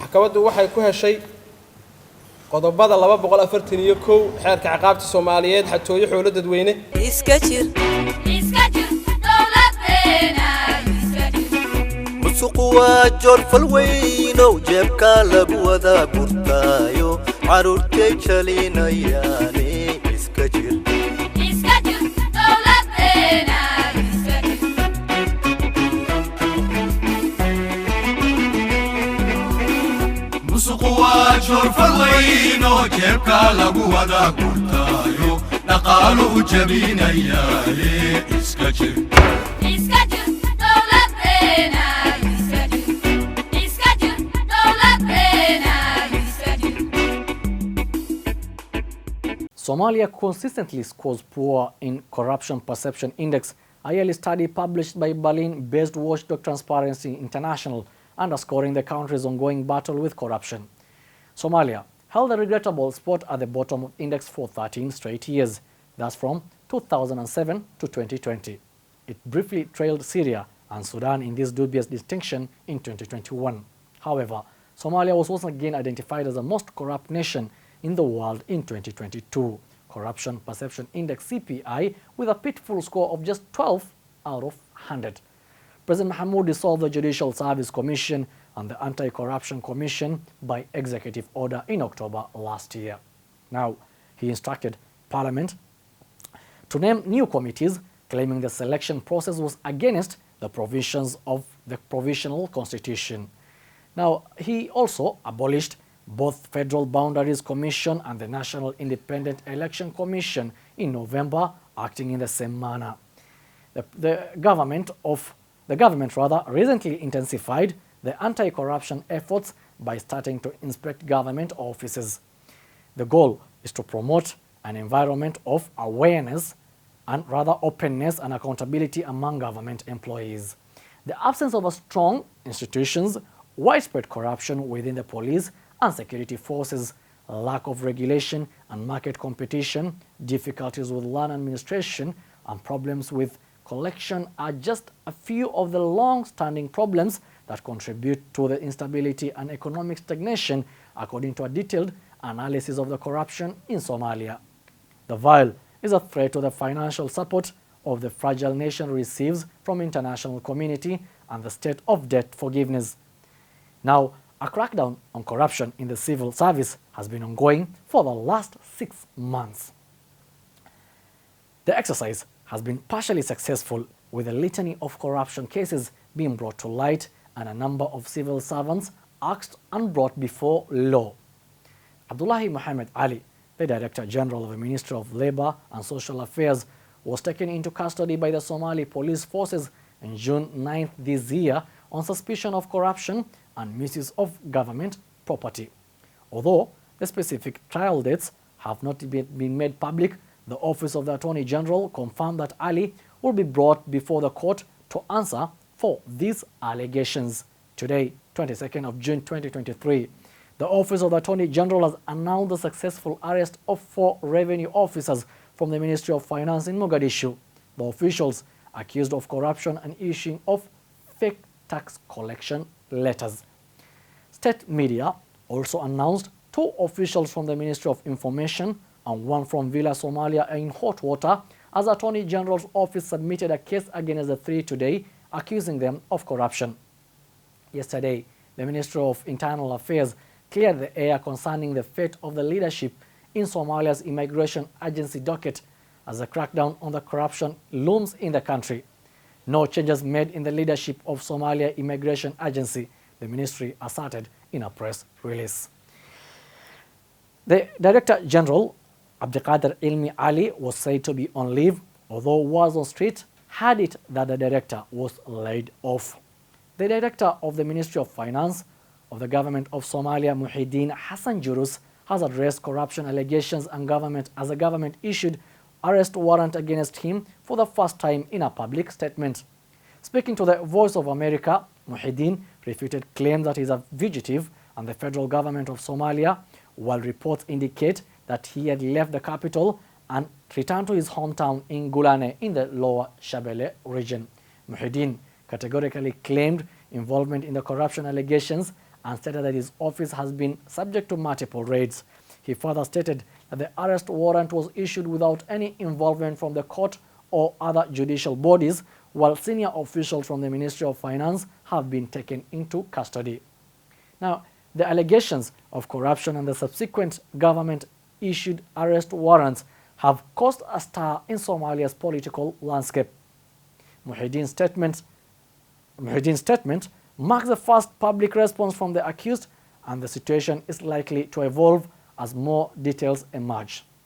maxkamaddu waxay ku heshay qodobada 241 xeerka ciqaabta Soomaaliyeed xatooyo xoolo dadweyne iska jir dawladeena iska jir musuqu waa jor falweyno jeebka lagu wada gurtaayo caruurtay jalinayaan iska jir dawladeena iska jir musuqu waa jor falweyno jeebka lagu wada gurtaayo dhaqaaluhu jabinayaan iska jir dawladeena iska jir dawladeena iska jir. Somalia consistently scores poor in Corruption Perception Index, a yearly study published by Berlin-based watchdog Transparency International, underscoring the country's ongoing battle with corruption. Somalia held a regrettable spot at the bottom of index for 13 straight years, that's from 2007 to 2020. It briefly trailed Syria and Sudan in this dubious distinction in 2021. However, Somalia was once again identified as the most corrupt nation in the world in 2022. Corruption Perception Index CPI with a pitiful score of just 12 out of 100. President Mahmoud dissolved the Judicial Service Commission and the Anti-Corruption Commission by executive order in October last year. Now, he instructed Parliament to name new committees, claiming the selection process was against the provisions of the Provisional Constitution. Now, he also abolished both Federal Boundaries Commission and the National Independent Election Commission in November, acting in the same manner. The government recently intensified the anti-corruption efforts by starting to inspect government offices. The goal is to promote an environment of awareness and rather openness and accountability among government employees. The absence of strong institutions, widespread corruption within the police and security forces, lack of regulation and market competition, difficulties with land administration, and problems with collection are just a few of the long-standing problems that contribute to the instability and economic stagnation, according to a detailed analysis of the corruption in Somalia. The vial is a threat to the financial support of the fragile nation receives from international community and the state of debt forgiveness. Now, a crackdown on corruption in the civil service has been ongoing for the last 6 months. The exercise has been partially successful, with a litany of corruption cases being brought to light and a number of civil servants asked and brought before law. Abdullahi Mohammed Ali, the Director General of the Ministry of Labor and Social Affairs, was taken into custody by the Somali police forces on June 9th this year on suspicion of corruption and misuse of government property. Although the specific trial dates have not yet been made public, the Office of the Attorney General confirmed that Ali will be brought before the court to answer for these allegations. Today, 22nd of June 2023, the Office of the Attorney General has announced the successful arrest of 4 revenue officers from the Ministry of Finance in Mogadishu. The officials accused of corruption and issuing of fake tax collection letters. State media also announced 2 officials from the Ministry of Information and 1 from Villa Somalia are in hot water, as Attorney General's office submitted a case against the 3 today, accusing them of corruption. Yesterday, the Ministry of Internal Affairs cleared the air concerning the fate of the leadership in Somalia's immigration agency docket as the crackdown on the corruption looms in the country. No changes made in the leadership of Somalia Immigration Agency, the ministry asserted in a press release. The Director General, Abdiqadir Ilmi Ali, was said to be on leave, although Wars on Street had it that the director was laid off. The Director of the Ministry of Finance of the Government of Somalia, Muhyiddin Hassan Jurus, has addressed corruption allegations and the government issued arrest warrant against him for the first time in a public statement. Speaking to the Voice of America, Muhyiddin refuted claims that he is a fugitive and the federal government of Somalia, while reports indicate that he had left the capital and returned to his hometown in Gulane in the Lower Shabelle region. Muhyiddin categorically claimed involvement in the corruption allegations and stated that his office has been subject to multiple raids. He further stated that the arrest warrant was issued without any involvement from the court or other judicial bodies, while senior officials from the Ministry of Finance have been taken into custody. Now, the allegations of corruption and the subsequent government-issued arrest warrants have caused a stir in Somalia's political landscape. Muhyiddin's statement marks the first public response from the accused, and the situation is likely to evolve as more details emerge.